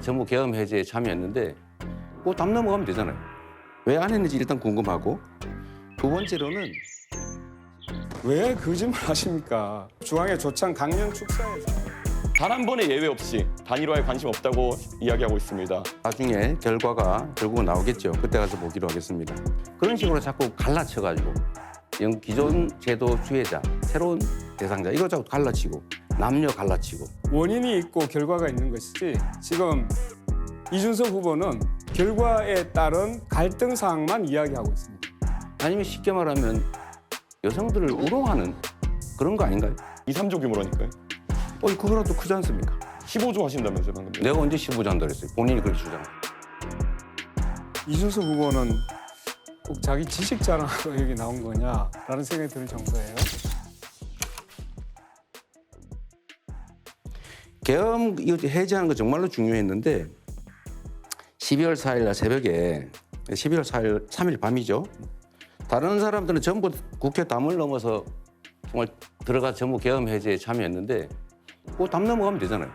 전부 계엄 해제에 참여했는데 그거 담 넘어가면 되잖아요. 왜 안 했는지 일단 궁금하고, 두 번째로는 왜 거짓말 하십니까? 중앙의 조창 강연 축사에서 단 한 번의 예외 없이 단일화에 관심 없다고 이야기하고 있습니다. 나중에 결과가 결국은 나오겠죠. 그때 가서 보기로 하겠습니다. 그런 식으로 자꾸 갈라쳐가지고 기존 제도 수혜자, 새로운 대상자 이거 자꾸 갈라치고 남녀 갈라치고. 원인이 있고 결과가 있는 것이지 지금 이준석 후보는 결과에 따른 갈등 사항만 이야기하고 있습니다. 아니면 쉽게 말하면 여성들을 우롱하는 그런 거 아닌가요? 2, 3조 규모라니까요. 그거랑 또 크지 않습니까? 15조 하신다면서요, 방금. 내가 언제 15조 한다 그랬어요? 본인이 그렇게 주장해. 이준석 후보는 꼭 자기 지식 자랑하러 여기 나온 거냐라는 생각이 들 정도예요. 계엄 이거 해제하는 거 정말로 중요했는데 12월 4일 날 새벽에 12월 4일 3일 밤이죠. 다른 사람들은 전부 국회 담을 넘어서 정말 들어가 전부 계엄 해제에 참여했는데 그거 담 넘어가면 되잖아요.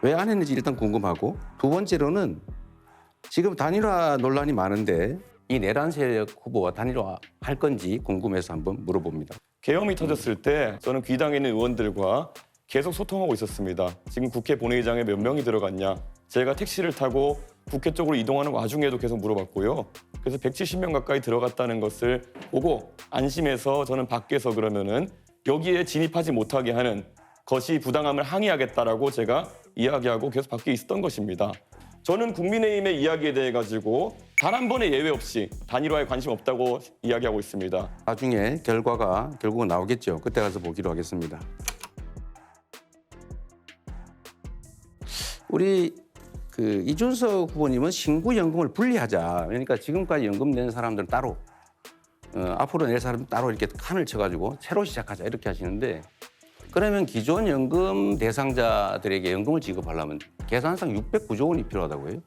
왜 안 했는지 일단 궁금하고, 두 번째로는 지금 단일화 논란이 많은데 이 내란 세력 후보와 단일화 할 건지 궁금해서 한번 물어봅니다. 계엄이 터졌을 때 저는 귀당에 있는 의원들과 계속 소통하고 있었습니다. 지금 국회 본회의장에 몇 명이 들어갔냐. 제가 택시를 타고 국회 쪽으로 이동하는 와중에도 계속 물어봤고요. 그래서 170명 가까이 들어갔다는 것을 보고 안심해서 저는 밖에서 그러면은 여기에 진입하지 못하게 하는 것이 부당함을 항의하겠다라고 제가 이야기하고 계속 밖에 있었던 것입니다. 저는 국민의힘의 이야기에 대해 가지고 단 한 번의 예외 없이 단일화에 관심 없다고 이야기하고 있습니다. 나중에 결과가 결국은 나오겠죠. 그때 가서 보기로 하겠습니다. 우리 이준석 후보님은 신구연금을 분리하자. 그러니까 지금까지 연금 낸 사람들은 따로, 앞으로 낼 사람은 따로 이렇게 칸을 쳐가지고 새로 시작하자 이렇게 하시는데, 그러면 기존 연금 대상자들에게 연금을 지급하려면 계산상 609조 원이 필요하다고 해요.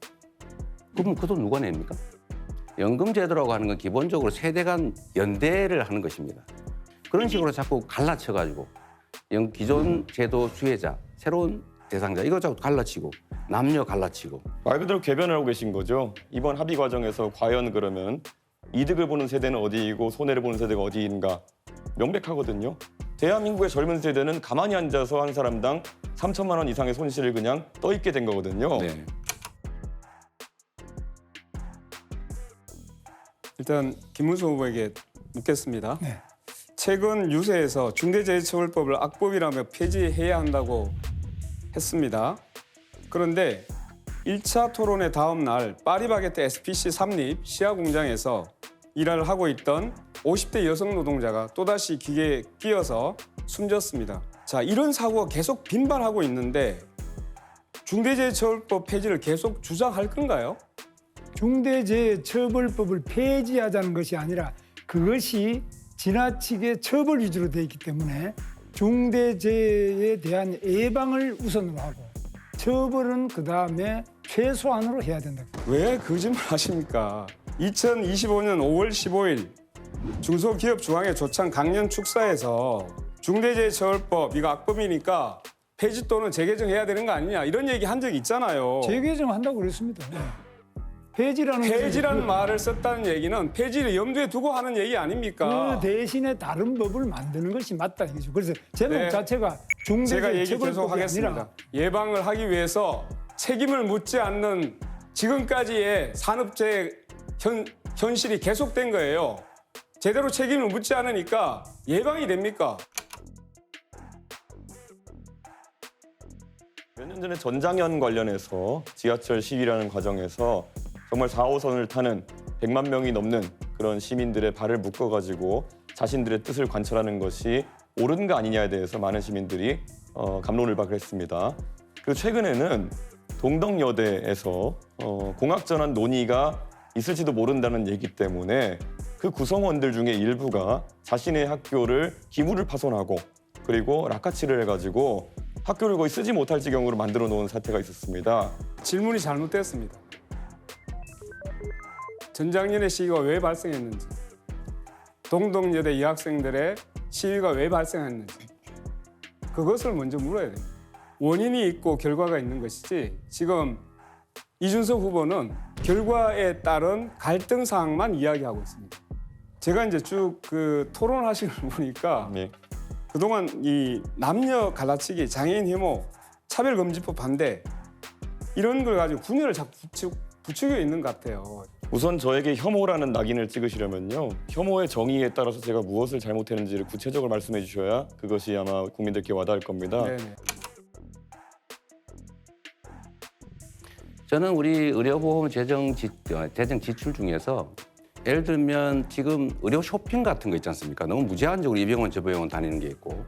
그럼 그 돈 누가 냅니까? 연금 제도라고 하는 건 기본적으로 세대 간 연대를 하는 것입니다. 그런 식으로 자꾸 갈라쳐가지고 기존 제도 수혜자, 새로운 대상자 이거 자꾸 갈라치고 남녀 갈라치고. 말 그대로 궤변을 하고 계신 거죠. 이번 합의 과정에서 과연 그러면 이득을 보는 세대는 어디이고 손해를 보는 세대가 어디인가 명백하거든요. 대한민국의 젊은 세대는 가만히 앉아서 한 사람당 3천만 원 이상의 손실을 그냥 떠있게 된 거거든요. 네. 일단 김문수 후보에게 묻겠습니다. 네. 최근 유세에서 중대재해처벌법을 악법이라며 폐지해야 한다고 했습니다. 그런데 1차 토론의 다음 날 파리바게뜨 SPC 삼립 시아 공장에서 일을 하고 있던 50대 여성 노동자가 또다시 기계에 끼어서 숨졌습니다. 자, 이런 사고가 계속 빈발하고 있는데 중대재해처벌법 폐지를 계속 주장할 건가요? 중대재해처벌법을 폐지하자는 것이 아니라 그것이 지나치게 처벌 위주로 되어 있기 때문에 중대재해에 대한 예방을 우선으로 하고 처벌은 그다음에 최소한으로 해야 된다. 왜 거짓말 하십니까? 2025년 5월 15일 중소기업 중앙회 조창 강연 축사에서 중대재해처벌법 이거 악법이니까 폐지 또는 재개정해야 되는 거 아니냐 이런 얘기 한 적이 있잖아요. 재개정한다고 그랬습니다. 네. 폐지라는 말을 썼다는 얘기는 폐지를 염두에 두고 하는 얘기 아닙니까? 그 대신에 다른 법을 만드는 것이 맞다 이거죠. 그래서 제목 네. 자체가 제가 얘기 계속 중대재해처벌법이 하겠습니다. 아니라 예방을 하기 위해서 책임을 묻지 않는 지금까지의 산업재해 현실이 계속된 거예요. 제대로 책임을 묻지 않으니까 예방이 됩니까? 몇 년 전에 전장현 관련해서 지하철 시위라는 과정에서 정말 4호선을 타는 100만 명이 넘는 그런 시민들의 발을 묶어가지고 자신들의 뜻을 관철하는 것이 옳은가 아니냐에 대해서 많은 시민들이 갑론을박했습니다. 그리고 최근에는 동덕여대에서 공학전환 논의가 있을지도 모른다는 얘기 때문에 그 구성원들 중에 일부가 자신의 학교를 기물을 파손하고 그리고 락카치를 해가지고 학교를 거의 쓰지 못할 지경으로 만들어 놓은 사태가 있었습니다. 질문이 잘못됐습니다. 전장년의 시위가 왜 발생했는지, 동덕여대 이학생들의 시위가 왜 발생했는지 그것을 먼저 물어야 됩니다. 원인이 있고 결과가 있는 것이지 지금 이준석 후보는 결과에 따른 갈등 사항만 이야기하고 있습니다. 제가 이제 쭉 그 토론하시는 걸 보니까 네. 그동안 이 남녀 갈라치기, 장애인 혐오, 차별금지법 반대 이런 걸 가지고 분열을 자꾸 부추겨 있는 것 같아요. 우선 저에게 혐오라는 낙인을 찍으시려면요. 혐오의 정의에 따라서 제가 무엇을 잘못했는지를 구체적으로 말씀해 주셔야 그것이 아마 국민들께 와닿을 겁니다. 네네. 저는 우리 의료보험 재정 지출 중에서 예를 들면 지금 의료 쇼핑 같은 거 있지 않습니까? 너무 무제한적으로 이 병원 저 병원 다니는 게 있고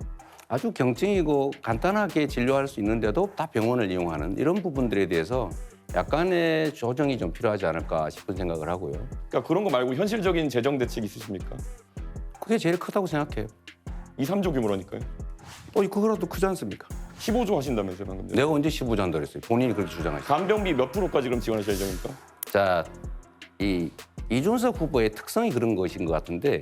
아주 경증이고 간단하게 진료할 수 있는데도 다 병원을 이용하는 이런 부분들에 대해서 약간의 조정이 좀 필요하지 않을까 싶은 생각을 하고요. 그러니까 그런 거 말고 현실적인 재정 대책 있으십니까? 그게 제일 크다고 생각해요. 2, 3조 규모라니까요. 그거라도 크지 않습니까? 15조 하신다면서요 방금. 내가 언제 15조 한다 그랬어요? 본인이 그렇게 주장하시죠. 간병비 몇 프로까지 그럼 지원하실 예정입니까? 자, 이 이준석 후보의 특성이 그런 것인 것 같은데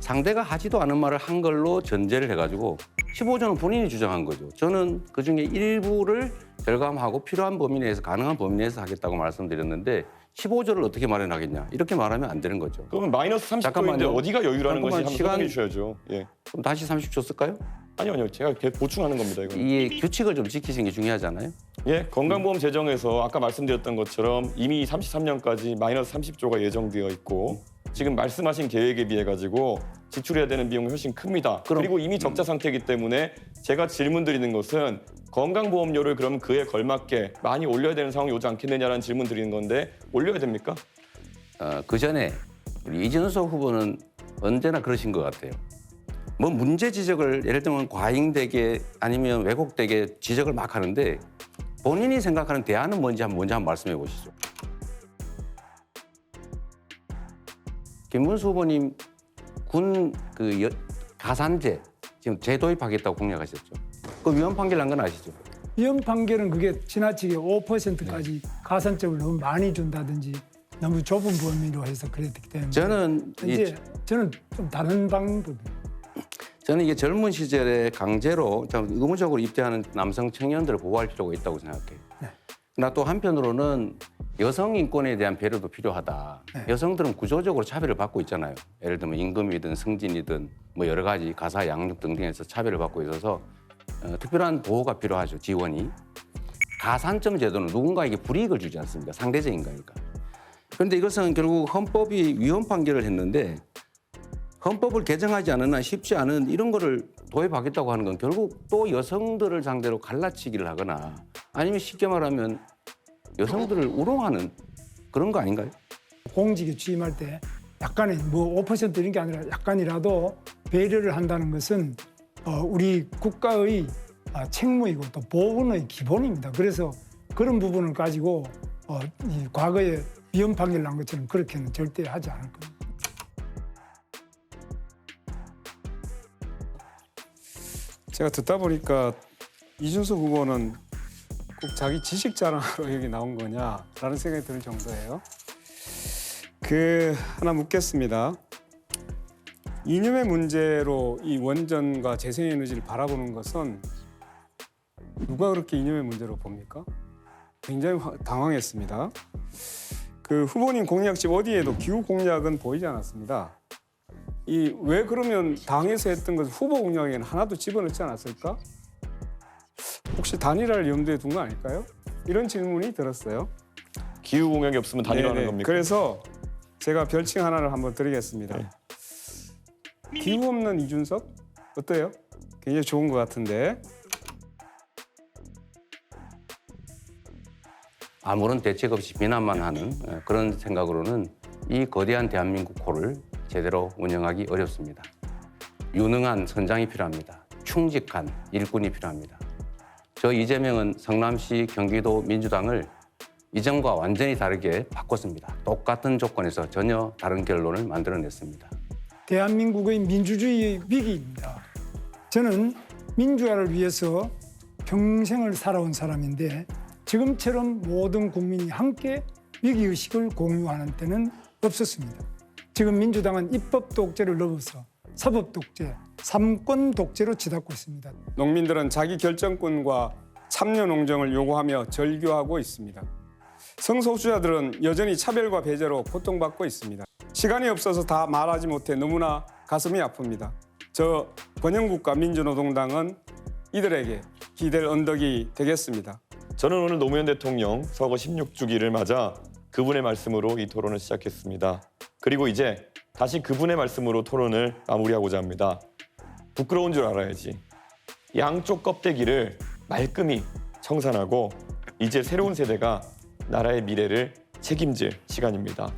상대가 하지도 않은 말을 한 걸로 전제를 해가지고 15조는 본인이 주장한 거죠. 저는 그중에 일부를 절감하고 필요한 범위 내에서 가능한 범위 내에서 하겠다고 말씀드렸는데 15조를 어떻게 마련하겠냐 이렇게 말하면 안 되는 거죠. 그러면 마이너스 30조인데 잠깐만요. 어디가 여유라는 것이 잠깐만, 한번 시간- 설명해 주셔야죠. 예. 그럼 다시 30조 쓸까요? 아니요. 제가 계속 보충하는 겁니다. 이건. 이 규칙을 좀 지키시는 게 중요하잖아요. 예, 건강보험 재정에서 아까 말씀드렸던 것처럼 이미 33년까지 마이너스 30조가 예정되어 있고 지금 말씀하신 계획에 비해 가지고 지출해야 되는 비용이 훨씬 큽니다. 그럼- 그리고 이미 적자 상태이기 때문에 제가 질문드리는 것은 건강보험료를 그럼 그에 걸맞게 많이 올려야 되는 상황이 오지 않겠느냐라는 질문 드리는 건데 올려야 됩니까? 그 전에 우리 이준석 후보는 언제나 그러신 것 같아요. 뭐 문제 지적을 예를 들면 과잉되게 아니면 왜곡되게 지적을 막 하는데 본인이 생각하는 대안은 뭔지 먼저 한번 말씀해 보시죠. 김문수 후보님 군 가산제 지금 재도입하겠다고 공약하셨죠. 그 위헌 판결 난 건 아시죠? 위헌 판결은 그게 지나치게 5%까지 가산점을 너무 많이 준다든지 너무 좁은 범위로 해서 그랬기 때문에 저는 저는 좀 다른 방법이에요. 저는 이게 젊은 시절에 강제로 좀 의무적으로 입대하는 남성 청년들을 보호할 필요가 있다고 생각해요. 그러나 또 한편으로는 여성 인권에 대한 배려도 필요하다. 여성들은 구조적으로 차별을 받고 있잖아요. 예를 들면 임금이든 승진이든 뭐 여러 가지 가사 양육 등등에서 차별을 받고 있어서 특별한 보호가 필요하죠. 지원이. 가산점 제도는 누군가에게 불이익을 주지 않습니까? 상대적인 거니까. 그런데 이것은 결국 헌법이 위헌 판결을 했는데 헌법을 개정하지 않은 한 쉽지 않은 이런 거를 도입하겠다고 하는 건 결국 또 여성들을 상대로 갈라치기를 하거나 아니면 쉽게 말하면 여성들을 우롱하는 그런 거 아닌가요? 공직에 취임할 때 약간의 뭐 5% 이런 게 아니라 약간이라도 배려를 한다는 것은 우리 국가의 책무이고 또 보훈의 기본입니다. 그래서 그런 부분을 가지고 이 과거에 위헌 판결 난 것처럼 그렇게는 절대 하지 않을 겁니다. 제가 듣다 보니까 이준석 후보는 꼭 자기 지식 자랑으로 여기 나온 거냐라는 생각이 들 정도예요. 하나 묻겠습니다. 이념의 문제로 이 원전과 재생에너지를 바라보는 것은 누가 그렇게 이념의 문제로 봅니까? 굉장히 당황했습니다. 후보님 공약집 어디에도 기후 공약은 보이지 않았습니다. 왜 그러면 당에서 했던 것을 후보 공약에는 하나도 집어넣지 않았을까? 혹시 단일화를 염두에 둔 거 아닐까요? 이런 질문이 들었어요. 기후 공약이 없으면 단일화하는 네네. 겁니까? 그래서 제가 별칭 하나를 한번 드리겠습니다. 네. 기후 없는 이준석? 어때요? 굉장히 좋은 것 같은데. 아무런 대책 없이 비난만 하는 그런 생각으로는 이 거대한 대한민국호를 제대로 운영하기 어렵습니다. 유능한 선장이 필요합니다. 충직한 일꾼이 필요합니다. 저 이재명은 성남시 경기도 민주당을 이전과 완전히 다르게 바꿨습니다. 똑같은 조건에서 전혀 다른 결론을 만들어냈습니다. 대한민국의 민주주의의 위기입니다. 저는 민주화를 위해서 평생을 살아온 사람인데 지금처럼 모든 국민이 함께 위기의식을 공유하는 때는 없었습니다. 지금 민주당은 입법 독재를 넘어서 사법 독재, 삼권 독재로 치닫고 있습니다. 농민들은 자기 결정권과 참여 농정을 요구하며 절규하고 있습니다. 성소수자들은 여전히 차별과 배제로 고통받고 있습니다. 시간이 없어서 다 말하지 못해 너무나 가슴이 아픕니다. 저 번영국가 민주노동당은 이들에게 기댈 언덕이 되겠습니다. 저는 오늘 노무현 대통령 서거 16주기를 맞아 그분의 말씀으로 이 토론을 시작했습니다. 그리고 이제 다시 그분의 말씀으로 토론을 마무리하고자 합니다. 부끄러운 줄 알아야지. 양쪽 껍데기를 말끔히 청산하고 이제 새로운 세대가 나라의 미래를 책임질 시간입니다.